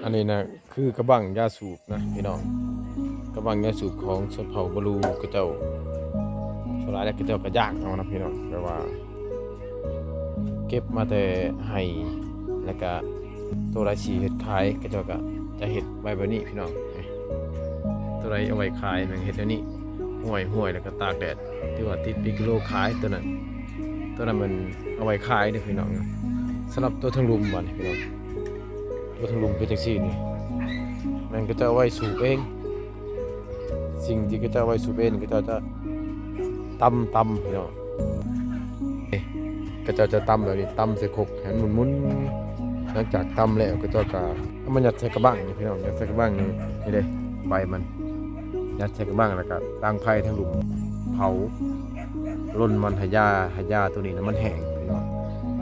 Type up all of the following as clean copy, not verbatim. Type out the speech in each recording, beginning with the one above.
อันนี้นะคือกระบังยาสูบนะพี่น้องกระบังยาสูบของชนเผ่าบลูกระเจ้าชนหลายแล้วกระเจ้ากระย่างเอานะพี่น้องแปลว่าเก็บมาแต่ให้แล้วก็ตัวไรสีเห็ดขายกระเจ้าก็จะเห็ดใบแบบนี้พี่น้องตัวไรเอาไว้ขายมันเห็ดแบบนี้ห่วยแล้วก็ตากแดดที่ว่าติดปีกิโลขายตัวนั้นมันเอาไว้ขายเด้อพี่น้องสำหรับตัวทั้งลุมบ่นี่พี่น้องตัวทั้งลุมเป็นจังซี่นี่มันก็จะเอาไว้สูบเองสิ่งที่ก็จะเอาไว้สูบเองก็จะตำพี่น้องก็จะตำแบบนี้ตำใส่ครกให้หมุนหลังจากตำแล้วก็จะเอามันยัดใส่กระบังนี่พี่น้องยัดใส่กระบังนี่เด้ใบมันยัดใส่กระบังแล้วก็ตั้งไฟทั้งลุมเผาร่นมันให้ยาตัวนี้นะมันแห้งพี่น้อง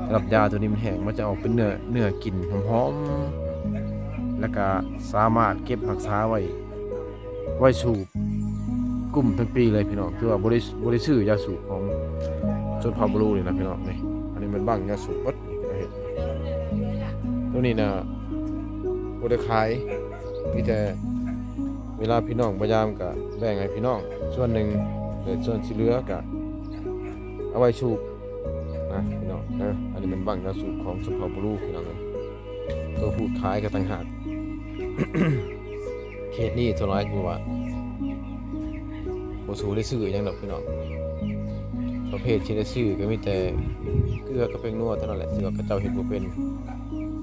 สำหรับยาตัวนี้มันแห้งมันจะออกเป็นเนื้อกลิ่นหอมๆแล้วก็สามารถเก็บรักษาไว้สูบกลุ่มทั้งปีเลยพี่น้องคือว่าบริสุทธิ์ยาสูบของชนเผ่าบลูนี่นะพี่น้องนี่อันนี้มันบังยาสูบวัดตัวนี้นะบริขายมีแต่เวลาพี่น้องพยายามกับแบ่งให้พี่น้องส่วนหนึ่งแต่ส่วนที่เหลือก็เอาไว้สูบนะพี่น้องนะอันนี้มันบังยาสูบของชนเผ่าบลูพี่น้องตัวพูดขายก็ต่างหาก เขตนี้ตัวร้ายคือว่าโบสูได้ซื้อยังดอกพี่น้องประเภทที่ได้ซื้อก็มีแต่เกลือกับแป้งนัวเท่านั้นแหละที่ว่ากระเจ้าเห็ดบ่เป็น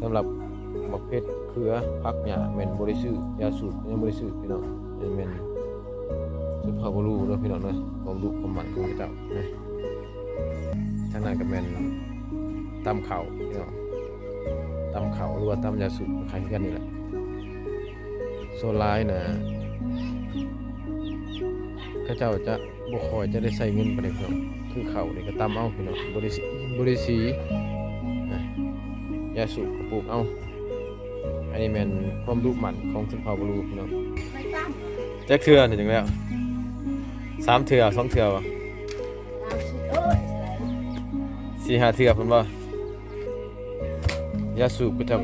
สำหรับประเภทเกลือผักหญ้าแม่นบ่ได้ซื้อยาสูบยังบ่ได้ซื้อพี่น้องนี่แม่นสุภาพบุรุษเนาะพี่น้องเนาะความรู้ความหมั่นของกระเจ้านะทางนั้นก็แม่นตำข้าวพี่น้องตำข้าวหรือว่าตำยาสูบคล้ายกันนี่แหละโซลายนะข้าเจ้าจะบ่ค่อยจะได้ใส่เงินไปเลยพี่น้องคือเขานี่ก็ตำเอาพี่น้องบริสียาสูบกระปุกเอาอันนี้แม่นความดุหมั่นของชนเผ่าบลูพี่น้องแจ็คเทื่อนี่จังแล้ว3 เทื่อ2 เทื่อบ่4-5 เทื่อเพิ่นบ่ยาสูบก็เจ้า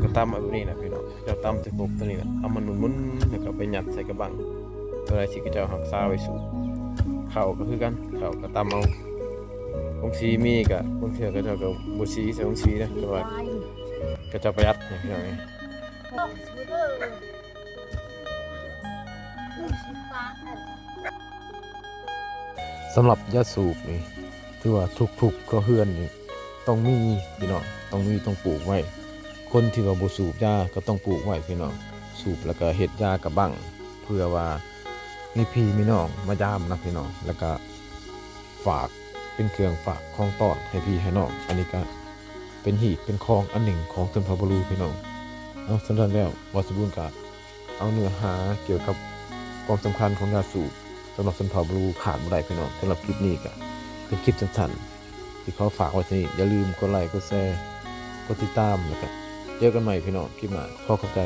ก็ตำเอาแบบนี้นะพี่น้องเจ้าตำใส่กบตัวนี้แหละเอามันหมุนๆแล้วก็ไปยัดใส่กระบังตัวไรสิก็เจ้าหักซาไว้สูบข้าวก็คือกันข้าวก็ตำเอาองซีมีก็บางเทื่อก็เจ้าก็บ่ซีใส่องซีนะแต่ว่าก็เจ้าประหยัดนี่พี่น้องสำหรับยาสูบนี่ถือว่าทุกๆก็เฮือนนี่ต้องมีพี่น้องต้องปลูกไว้คนที่ว่าบ่สูบยาก็ต้องปลูกไว้พี่น้องสูบแล้วก็เฮ็ดยากระบังเพื่อว่ามีพี่มีน้องมายามนะพี่น้องแล้วก็ฝากเป็นเครื่องฝากของต้อนให้พี่ให้น้องอันนี้ก็เป็นหีบเป็นคองอันหนึ่งของชนเผ่าบลูพี่น้องเอาสำหรับแล้ววัสบุญก็เอาเนื้อหาเกี่ยวกับความสำคัญของยาสูบสำหรับชนเผ่าบลูขาดบ่ได้พี่น้องสำหรับคลิปนี้ก็เป็นคลิปสั้นๆที่เขาฝากไว้ที่นี่อย่าลืมกดไลค์กดแชร์กดติดตามแล้วก็เจอกันใหม่พี่น้องคลิปหน้าขอขอบใจ